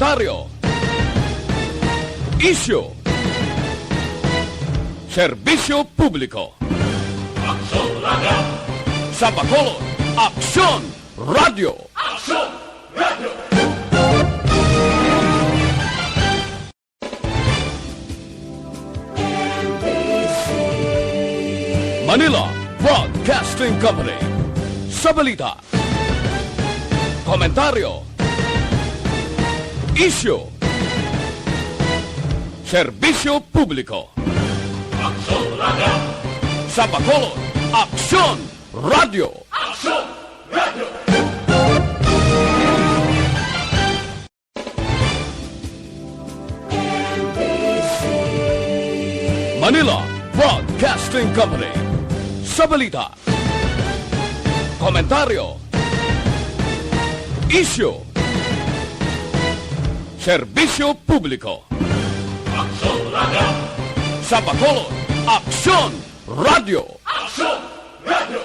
komentaryo, isyu, serbisyo publiko. Aksyon Radio! Sa Bacolod, Aksyon Radio! Aksyon Radio! Manila Broadcasting Company. Sa balita, komentaryo, isyu, serbisyo publiko. Aksyon Radio! Sa Bacolod, Aksyon Radio! Aksyon Radio! Manila Broadcasting Company. Sa balita, komentaryo, isyu, serbisyo publiko. Aksyon Radio! Sa Bacolod, Aksyon Radio! Aksyon Radio!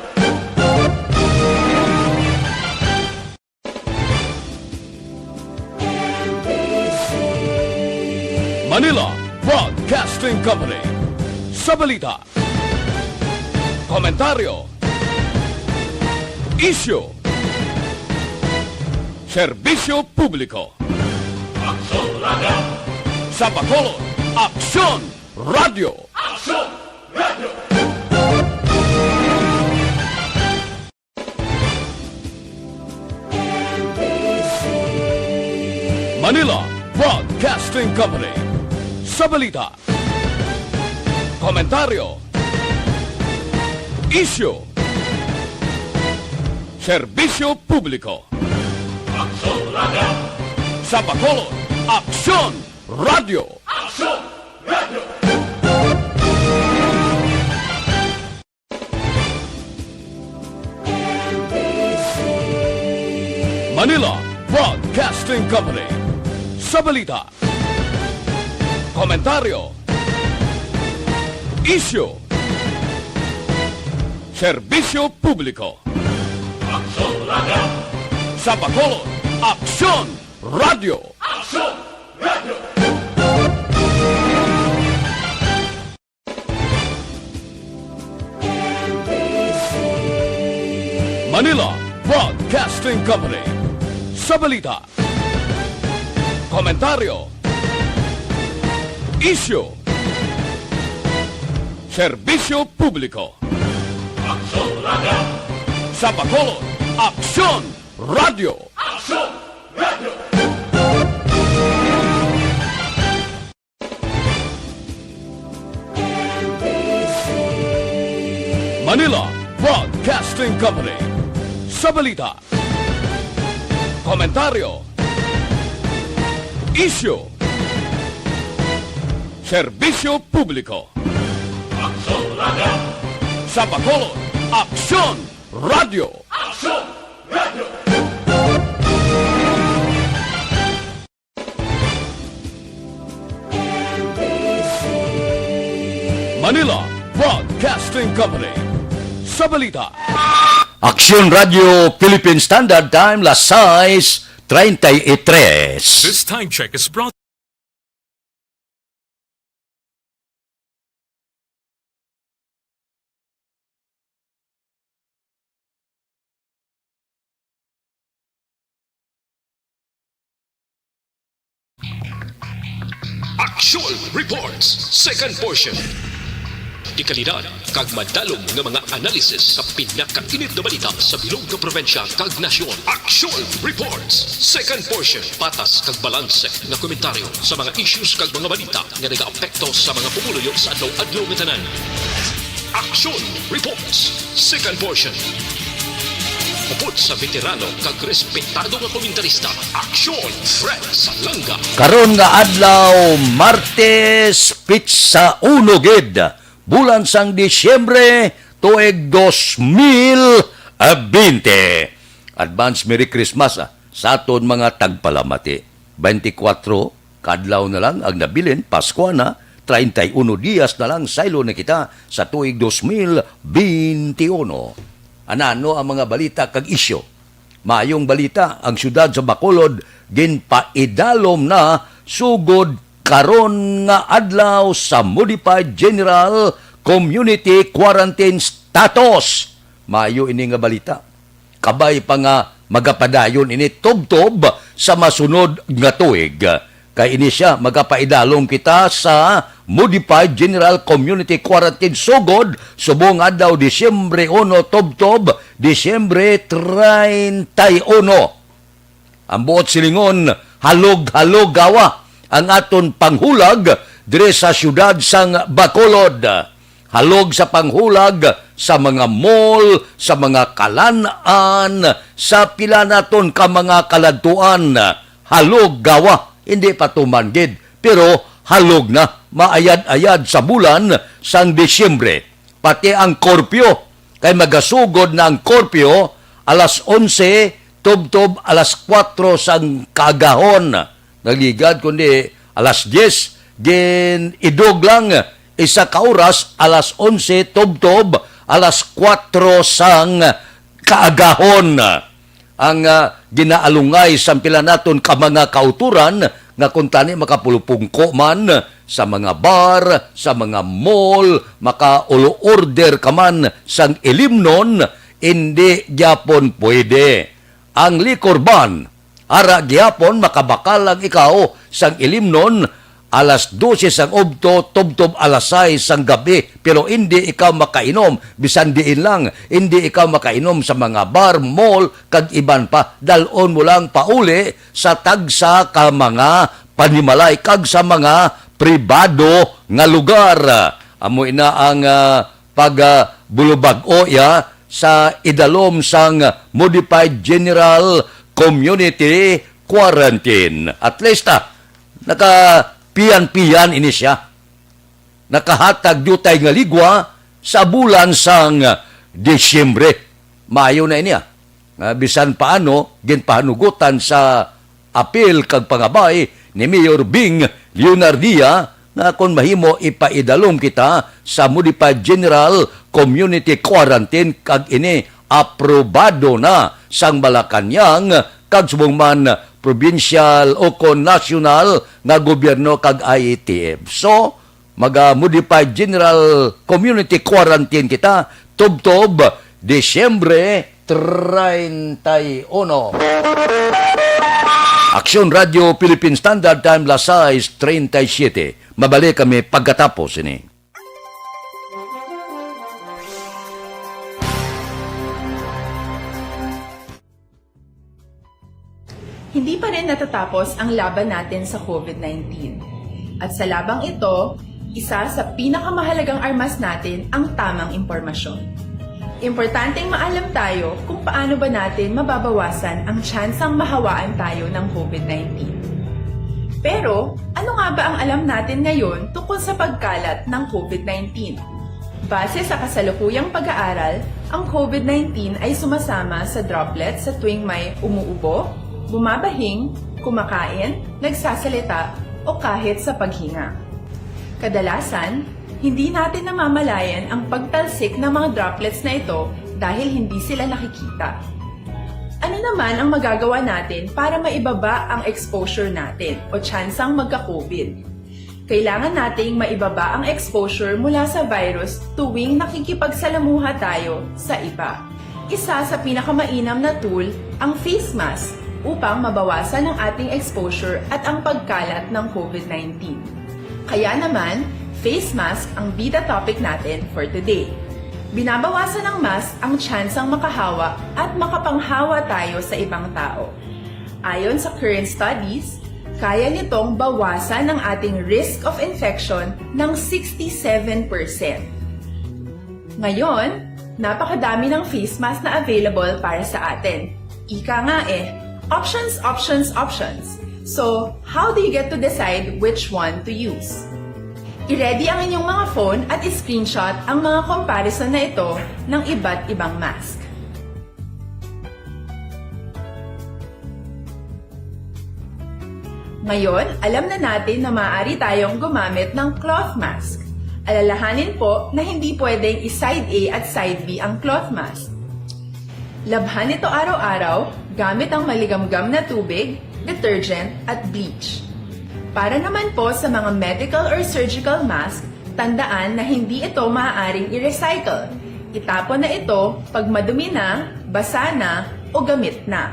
Manila Broadcasting Company. Sa balita, komentaryo, isyu, serbisyo publiko. Aksyon Radio! Sa Bacolod, Aksyon Radio! Aksyon Radio! Manila Broadcasting Company. Sa balita, komentaryo, isyu, serbisyo publiko. Aksyon Radio! Sa Bacolod, Aksyon Radio! Aksyon Radio! Manila Broadcasting Company. Sa balita, komentaryo, isyu, serbisyo publiko. Aksyon Radio! Sa Bacolod, Aksyon Radio! Aksyon Radio! Manila Broadcasting Company. Sa balita, komentaryo, isyu, serbisyo publiko. Aksyon Radio! Sa Bacolod, Aksyon Radio! Aksyon Radio! Manila Broadcasting Company. Sa balita, komentaryo, isyu, serbisyo publiko. Aksyon Radio! Sa Bacolod, Aksyon Radio! Aksyon Radio! Manila Broadcasting Company. Sa balita, Aksyon Radio Philippine Standard Time, las 6:33. This time check is brought Aksyon Reports, second portion. Di kalidad, kag madalom ng mga analisis sa pinakainit na balita sa bilog na probinsya kag nasyon. Aksyon Reports, second portion. Patas kag balanse na komentaryo sa mga issues kag mga balita nga nag-aapekto sa mga pumuluyo sa adlaw-adlaw nga tanan. Aksyon Reports, second portion. Upod sa veterano kag respetado nga komentarista, Aksyon Fred Salanga. Karon nga adlaw, Martes, Pizza Unogid, bulan sang Disyembre, tuig 2020. Advance Merry Christmas sa aton mga tagpalamati. 24 kadlaw na lang ang nabilin, Pasko na, 31 diyas na lang saylo na kita sa tuig 2021. Anano ang mga balita kag isyo? Maayong balita, ang syudad sa Bacolod ginpaidalom na sugod karon nga adlaw sa Modified General Community Quarantine Status. Maayo ini nga balita. Kabay pa nga magapadayon ini tubtob sa masunod nga tuig. Kay ini siya magapaidalom kita sa Modified General Community Quarantine sugod subong adlaw Disyembre 1 tubtob Disyembre 31. Ang buot silingon halog-halog gawa ang aton panghulag dire sa syudad sang Bacolod. Halog sa panghulag sa mga mall, sa mga kalanan, sa pila naton ka mga kaladtuan. Halog gawa, hindi pa tumanggid, pero halog na, maayad-ayad sa bulan sang Disyembre. Pati ang korpyo, kay magasugod na ang korpyo, alas 11, tubtob alas 4 sang kagahon. Nagligad kundi alas 10, gin idog lang, isa ka oras, alas 11, tubtob, alas 4 sang kaagahon. Ang ginaalungay sa pila naton ka mga kauturan nga kung tani makapulupungko man sa mga bar, sa mga mall, makaulo-order ka man sang ilimnon, hindi gyapon pwede. Ang liquor ban, ara gyapon makabakal lang ikaw sang ilimnon, alas 12 sang ubto, tubtob alas 6 sang gabi, pero hindi ikaw makainom, bisan diin lang, hindi ikaw makainom sa mga bar, mall, kag iban pa, dalon mo lang pauli sa tagsa ka mga panimalay, kag sa mga pribado nga lugar. Amo ina ang pagbulubag-o sa idalom sang Modified General Community Quarantine. At least piyan-piyan ini siya. Nakahatag dutay nga ligwa sa bulan sang Disyembre. Maayo na ini bisan paano, ginpahanugutan sa apil kag pangabay ni Mayor Bing Leonardia na kung mahimo ipaidalom kita sa Modified General Community Quarantine kag ini aprobado na sang Malacañang kag subong man provincial o kon national nga gobyerno kag IETF. So, mag-Modified General Community Quarantine kita tubtob Disyembre 31. Aksyon Radio Philippine Standard Time las 6:37. Mabalik kami pagkatapos ini. Hindi pa rin natatapos ang laban natin sa COVID-19. At sa labang ito, isa sa pinakamahalagang armas natin ang tamang impormasyon. Importanteng maalam tayo kung paano ba natin mababawasan ang tsansang mahawaan tayo ng COVID-19. Pero, ano nga ba ang alam natin ngayon tungkol sa pagkalat ng COVID-19? Base sa kasalukuyang pag-aaral, ang COVID-19 ay sumasama sa droplets sa tuwing may umuubo, bumabahing, kumakain, nagsasalita, o kahit sa paghinga. Kadalasan, hindi natin namamalayan ang pagtalsik ng mga droplets na ito dahil hindi sila nakikita. Ano naman ang magagawa natin para maibaba ang exposure natin o tsansang magka-COVID? Kailangan nating maibaba ang exposure mula sa virus tuwing nakikipagsalamuha tayo sa iba. Isa sa pinakamainam na tool ang face mask upang mabawasan ang ating exposure at ang pagkalat ng COVID-19. Kaya naman, face mask ang bida topic natin for today. Binabawasan ng mask ang tsansang makahawa at makapanghawa tayo sa ibang tao. Ayon sa current studies, kaya nitong bawasan ang ating risk of infection ng 67%. Ngayon, napakadami ng face mask na available para sa atin. Ika nga options, options, options. So, how do you get to decide which one to use? I-ready ang inyong mga phone at i-screenshot ang mga comparison na ito ng iba't ibang mask. Ngayon, alam na natin na maaari tayong gumamit ng cloth mask. Alalahanin po na hindi pwedeng i-side A at side B ang cloth mask. Labhan ito araw-araw gamit ang maligamgam na tubig, detergent at bleach. Para naman po sa mga medical or surgical mask, tandaan na hindi ito maaaring i-recycle. Itapon na ito pag madumi na, basa na, o gamit na.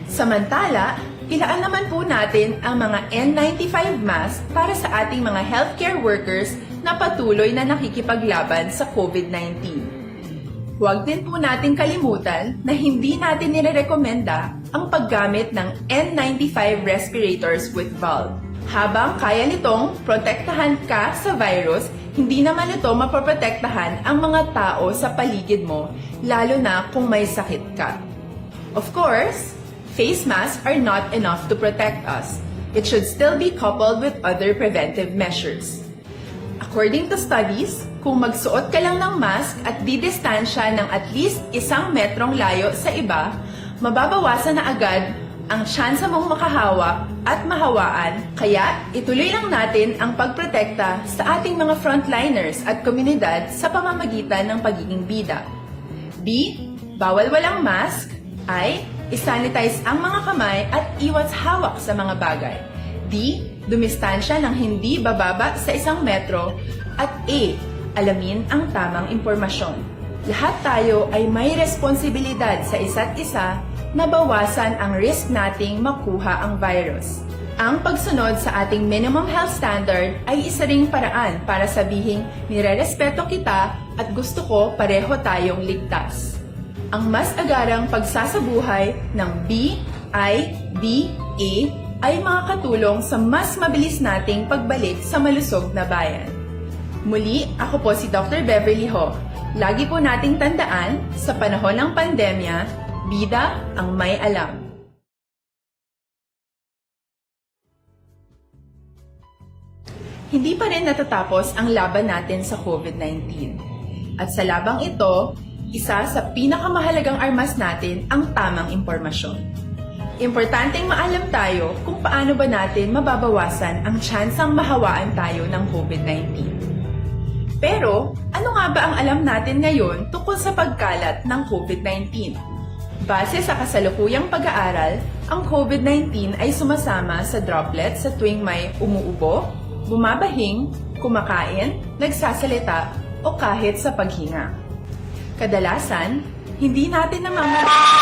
Samantala, ilaan naman po natin ang mga N95 mask para sa ating mga healthcare workers na patuloy na nakikipaglaban sa COVID-19. Huwag din po nating kalimutan na hindi natin nirerekomenda ang paggamit ng N95 respirators with valve. Habang kaya nitong protektahan ka sa virus, hindi naman ito mapoprotektahan ang mga tao sa paligid mo, lalo na kung may sakit ka. Of course, face masks are not enough to protect us. It should still be coupled with other preventive measures. According to studies, kung magsuot ka lang ng mask at didistansya ng at least 1 metrong layo sa iba, mababawasan na agad ang tsansa mong makahawak at mahawaan, kaya ituloy lang natin ang pagprotekta sa ating mga frontliners at komunidad sa pamamagitan ng pagiging bida. B. Bawal walang mask. I. Isanitize ang mga kamay at iwas hawak sa mga bagay. D. Dumistansya ng hindi bababa sa 1 metro. At A. Alamin ang tamang impormasyon. Lahat tayo ay may responsibilidad sa isa't isa na bawasan ang risk nating makuha ang virus. Ang pagsunod sa ating minimum health standard ay isa ring paraan para sabihing nirerespeto kita at gusto ko pareho tayong ligtas. Ang mas agarang pagsasabuhay ng B, I, D, A ay makakatulong sa mas mabilis nating pagbalik sa malusog na bayan. Muli, ako po si Dr. Beverly Ho. Lagi po nating tandaan, sa panahon ng pandemya, bida ang may alam. Hindi pa rin natatapos ang laban natin sa COVID-19. At sa labang ito, isa sa pinakamahalagang armas natin ang tamang impormasyon. Importanteng maalam tayo kung paano ba natin mababawasan ang tsansang mahawaan tayo ng COVID-19. Pero, ano nga ba ang alam natin ngayon tungkol sa pagkalat ng COVID-19? Base sa kasalukuyang pag-aaral, ang COVID-19 ay sumasama sa droplets sa tuwing may umuubo, bumabahing, kumakain, nagsasalita, o kahit sa paghinga. Kadalasan, hindi natin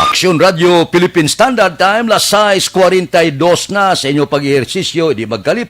Aksyon Radio Philippine Standard Time, las 6:42 na sa inyo pag-ehersisyo, di magkalip.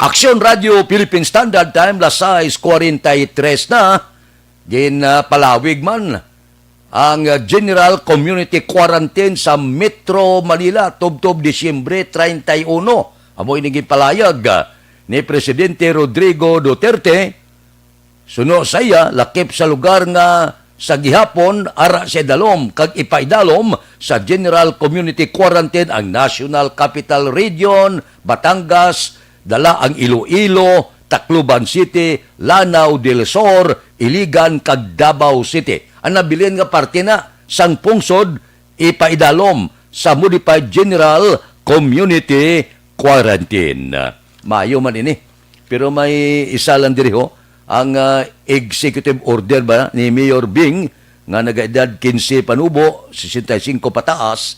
Aksyon Radio Philippine Standard Time, las 6:43 na. Palawig man ang General Community Quarantine sa Metro Manila tubtob Disyembre 31. Amoy naging palayag ni Presidente Rodrigo Duterte. Suno saya lakip sa lugar nga sa gihapon ara sa dalom kag ipaidalom sa General Community Quarantine ang National Capital Region, Batangas, dala ang Iloilo, Tacloban City, Lanao del Sur, Iligan, kag Davao City. Ang nabilin nga parte na sang pungsod ipaidalom sa Modified General Community Quarantine. Mayo man ini. Pero may isa lang diri ho, ang executive order ba ni Mayor Bing nga nagaedad 15 panubo, 65 pataas,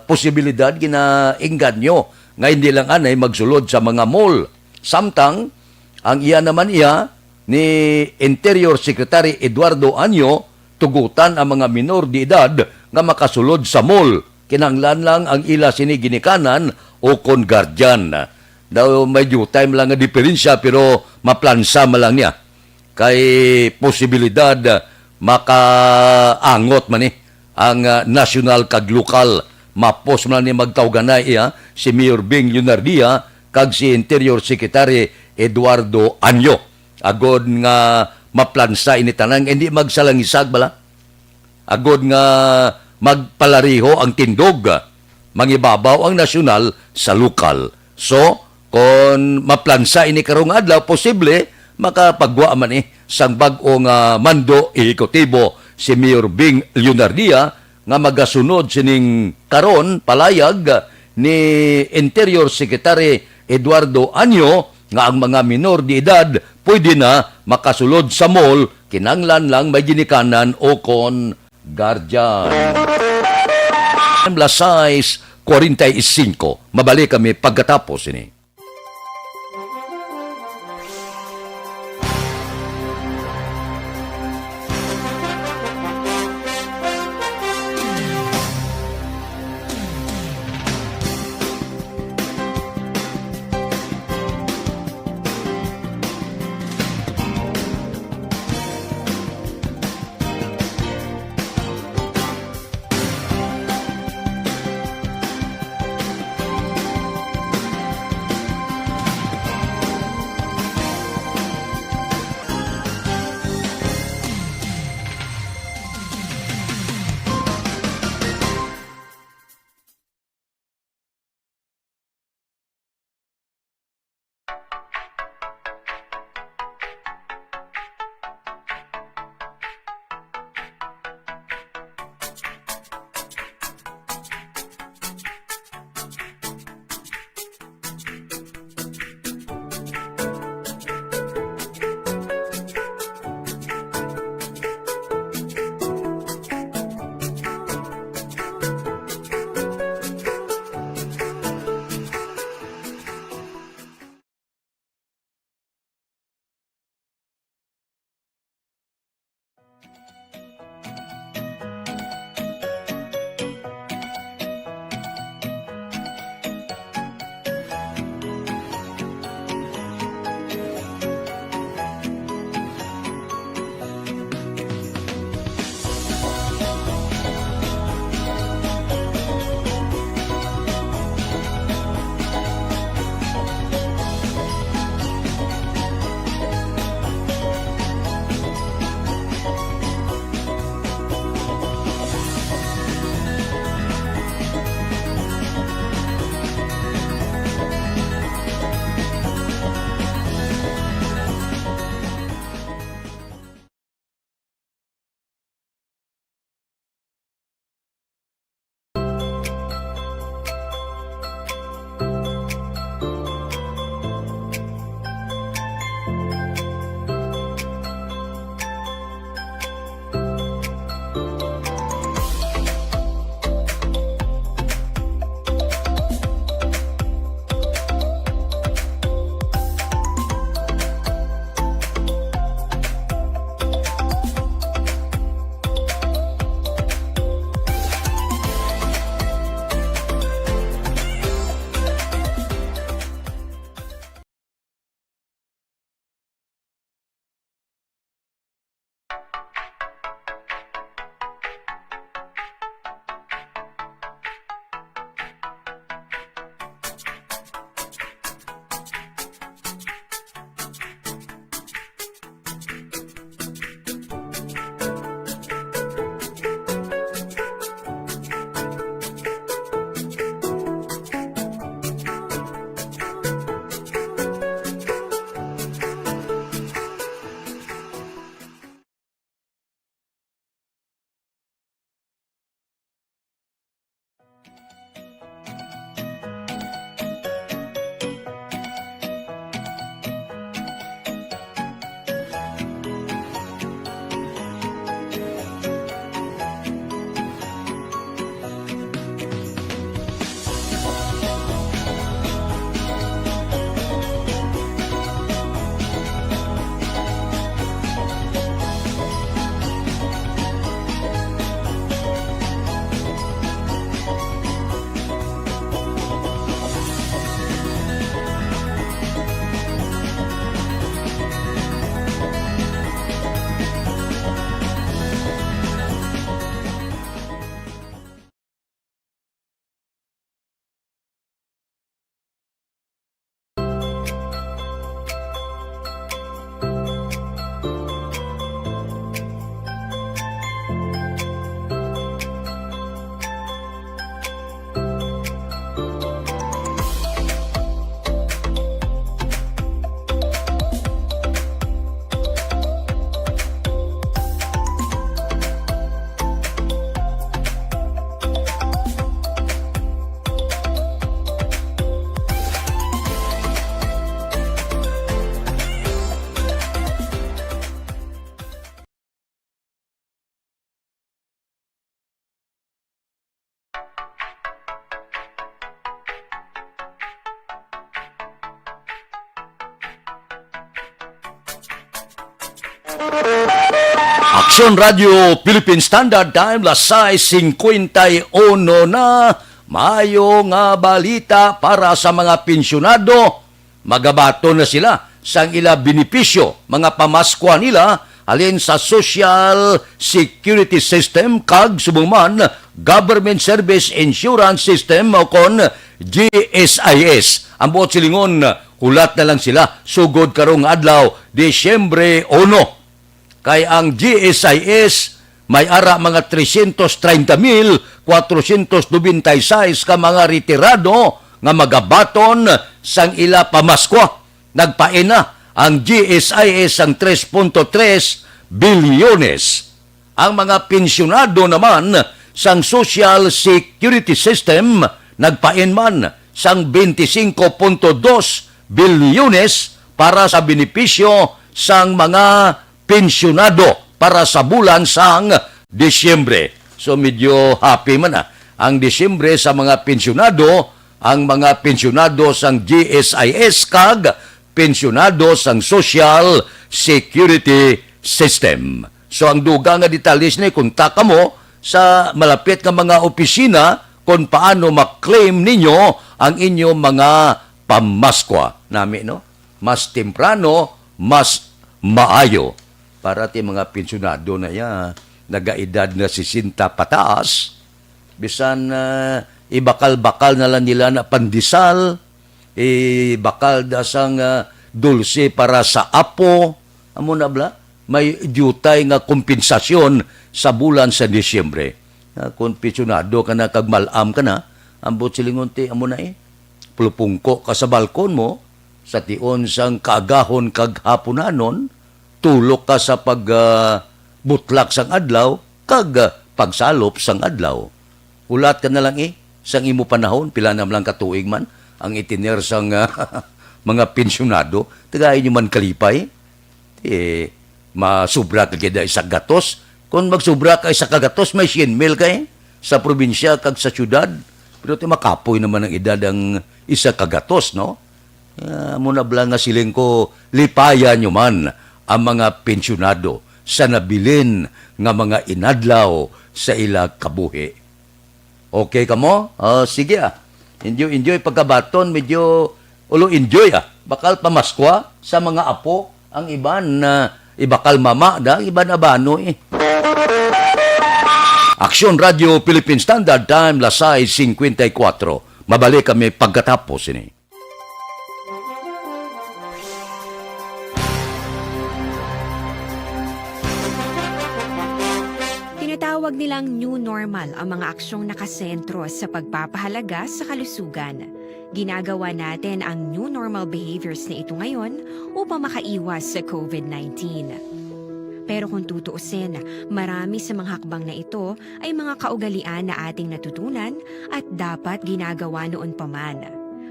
posibilidad ginaingganyo nga hindi lang anay magsulod sa mga mall. Samtang, ang iya naman ni Interior Secretary Eduardo Anyo, tugutan ang mga minor de edad nga makasulod sa mall. Kinanglan lang ang ila sini ginikanan o kon guardian. daw medyo time lang nga diferensya pero maplansa man lang niya. Kay posibilidad makaangot man ang national kag lokal mapos man ni magtawganay si Mayor Bing Leonardia kag si Interior Secretary Eduardo Anyo. Agod nga maplansa ini tanang hindi magsalangisag bala. Agod nga magpalariho ang tindog, mangibabaw ang nasyonal sa lokal. So, kung maplansa ini karong adlaw, posible makapagwa man sang bag-ong mando ehekutibo si Mayor Bing Leonardia nga magasunod sining karon palayag ni Interior Secretary Eduardo Anyo nga ang mga minor de edad pwede na makasulod sa mall kinanglan lang may ginikanan o kon guardian. Las 6:45. Mabalik kami pagkatapos ini. Aksyon Radio Philippine Standard Time las 6:51 na. Mayo nga balita para sa mga pensyonado. Magabato na sila sang ila benepisyo, mga pamaskwa nila alin sa Social Security System kag sumuman Government Service Insurance System o kon GSIS. Ang buot silingon, hulat na lang sila sugod karong adlaw Disyembre 1. Kay ang GSIS may ara mga 330,496 ka mga retirado nga magabaton sang ila pamaskwa. Nagpaina ang GSIS ang 3.3 bilyones. Ang mga pensyonado naman sang Social Security System nagpain man sang 25.2 bilyones para sa benepisyo sang mga pensyonado para sa bulan sang Disyembre. So medyo happy man ang Disyembre sa mga pensyonado, ang mga pensyonado sang GSIS kag pensyonado sang Social Security System. So ang duga nga detalyes ni kontak mo sa malapit nga mga opisina kung paano maklaim ninyo ang inyong mga pamaskwa. Nami, no? Mas temprano, mas maayo. Para ti mga pensyonado na ya, nagaedad na 60 pataas, bisan ibakal-bakal na lang nila na pandesal, bakal da sang dulce para sa apo, amo na bla, may jutay nga kompensasyon sa bulan sa Disyembre. Kung pensyonado ka na, kag malam ka na, ambot silingon ti, amo na pulupungko ka sa balkon mo, sa tion sang kaagahon kag hapunanon, tulok ka sa pagbutlak sang adlaw, kag pagsalop sang adlaw. Ulat ka na lang sang imo panahon, pila na lang katuig man, ang itiner sang mga pensyonado, tagay nyo man kalipay, masubra ka kaya isa gatos. Kung magsubra ka isa kagatos, may 100,000 kay sa probinsya kag sa syudad. Pero makapoy naman ang edad ang isa kagatos, no? Muna bala nga siling ko, lipaya nyo man ang mga pensyonado sa nabilin nga mga inadlaw sa ila kabuhi. Okay ka mo? Sige Enjoy pagkabaton, medyo enjoy Bakal pamaskwa sa mga apo, ang iban na ibakal mama, iban abano Aksyon Radio Philippine Standard Time, las 6:54. Mabalik kami pagkatapos ini. Tinatawag nilang new normal ang mga aksyong nakasentro sa pagpapahalaga sa kalusugan. Ginagawa natin ang new normal behaviors na ito ngayon upang makaiwas sa COVID-19. Pero kung tutuusin, marami sa mga hakbang na ito ay mga kaugalian na ating natutunan at dapat ginagawa noon pa man.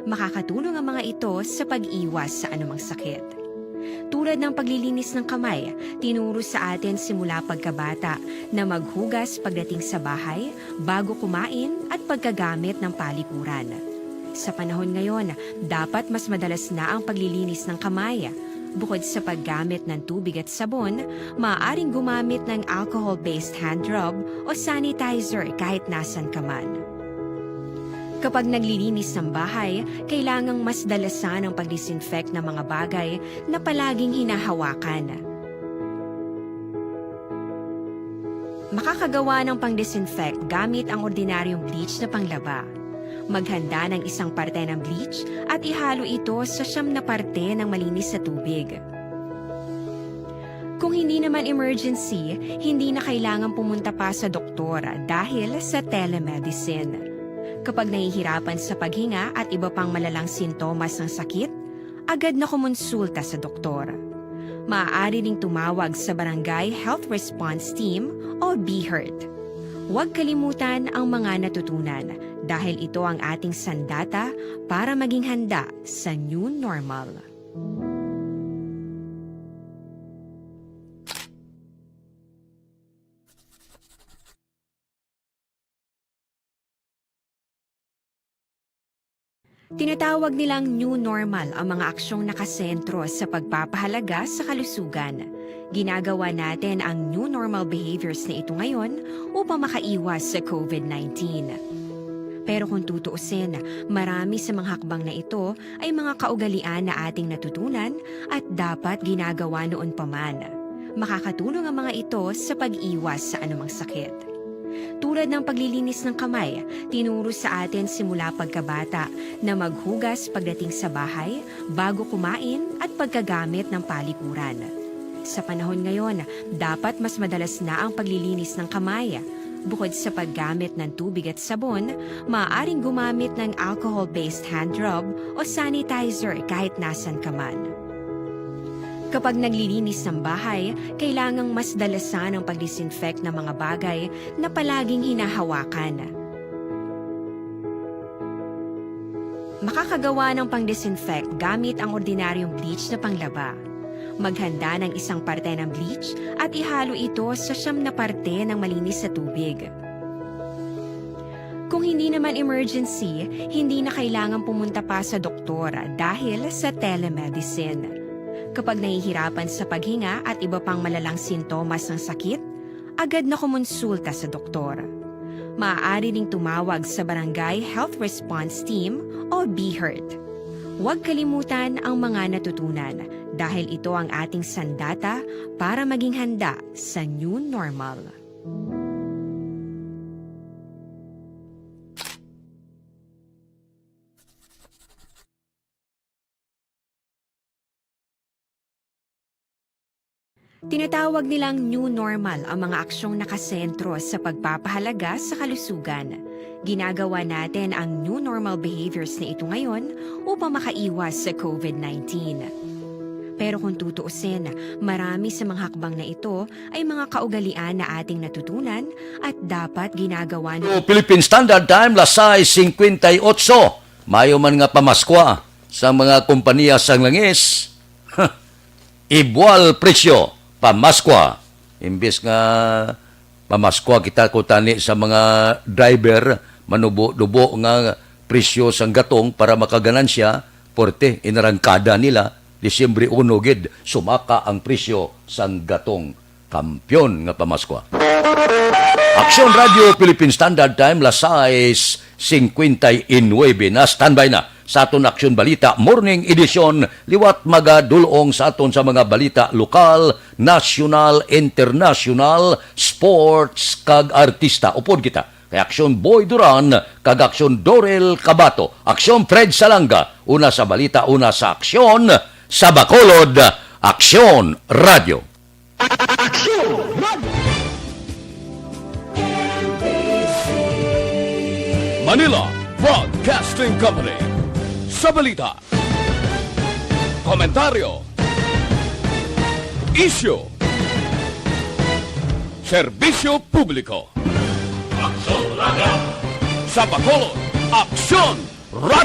Makakatulong ang mga ito sa pag-iwas sa anumang sakit. Tulad ng paglilinis ng kamay, tinuro sa atin simula pagkabata na maghugas pagdating sa bahay, bago kumain at pagkagamit ng palikuran. Sa panahon ngayon, dapat mas madalas na ang paglilinis ng kamay. Bukod sa paggamit ng tubig at sabon, maaaring gumamit ng alcohol-based hand rub o sanitizer kahit nasan ka man. Kapag naglilinis ng bahay, kailangang mas dalasan ang pag-disinfect ng mga bagay na palaging hinahawakan. Makakagawa ng pang-disinfect gamit ang ordinaryong bleach na panglaba. Maghanda ng isang parte ng bleach at ihalo ito sa 9 na parte ng malinis na tubig. Kung hindi naman emergency, hindi na kailangan pumunta pa sa doktor dahil sa telemedicine. Kapag nahihirapan sa paghinga at iba pang malalang sintomas ng sakit, agad na kumonsulta sa doktor. Maaari ring tumawag sa Barangay Health Response Team o BHERT. Huwag kalimutan ang mga natutunan dahil ito ang ating sandata para maging handa sa new normal. Tinatawag nilang new normal ang mga aksyong nakasentro sa pagpapahalaga sa kalusugan. Ginagawa natin ang new normal behaviors na ito ngayon upang makaiwas sa COVID-19. Pero kung tutuusin, marami sa mga hakbang na ito ay mga kaugalian na ating natutunan at dapat ginagawa noon pa man. Makakatulong ang mga ito sa pag-iwas sa anumang sakit. Tulad ng paglilinis ng kamay, tinuro sa atin simula pagkabata na maghugas pagdating sa bahay, bago kumain at pagkagamit ng palikuran. Sa panahon ngayon, dapat mas madalas na ang paglilinis ng kamay. Bukod sa paggamit ng tubig at sabon, maaaring gumamit ng alcohol-based hand rub o sanitizer kahit nasan ka man. Kapag naglilinis ng bahay, kailangang mas dalasan ang pag-disinfect ng mga bagay na palaging hinahawakan. Makakagawa ng pang-disinfect gamit ang ordinaryong bleach na panglaba. Maghanda ng isang parte ng bleach at ihalo ito sa 9 na parte ng malinis na tubig. Kung hindi naman emergency, hindi na kailangan pumunta pa sa doktor dahil sa telemedicine. Kapag nahihirapan sa paghinga at iba pang malalang sintomas ng sakit, agad na kumonsulta sa doktor. Maaari ring tumawag sa Barangay Health Response Team o BHERT. Huwag kalimutan ang mga natutunan dahil ito ang ating sandata para maging handa sa new normal. Tinatawag nilang new normal ang mga aksyong nakasentro sa pagpapahalaga sa kalusugan. Ginagawa natin ang new normal behaviors na ito ngayon upang makaiwas sa COVID-19. Pero kung tutuusin, marami sa mga hakbang na ito ay mga kaugalian na ating natutunan at dapat ginagawa na... Philippine Standard Time, lasay 58. Mayo man nga pamaskwa sa mga kompanya sang langis. Igual presyo, pamaskwa. Imbis nga pamaskwa kita ko tani sa mga driver, manubo-dubo nga presyo sang gatong para makaganansya, porte inarangkada nila, Disyembre 1 gid, sumaka ang presyo sang gatong. Kampyon nga pamaskwa. Aksyon Radio Philippine Standard Time, lasay 59 na standby na sa aton Aksyon Balita Morning Edition, liwat magadulong sa aton sa mga balita lokal, national, international, sports kag artista. Upod kita kay Aksyon Boy Duran kag Aksyon Dorel Cabato, Aksyon Fred Salanga, una sa balita, una sa aksyon sa Bacolod. Aksyon Radio. Manila Broadcasting Company. Sa balita, komentaryo, isyu, serbisyo publiko. Aksyon Radio. Sa Bacolod, Aksyon Radio.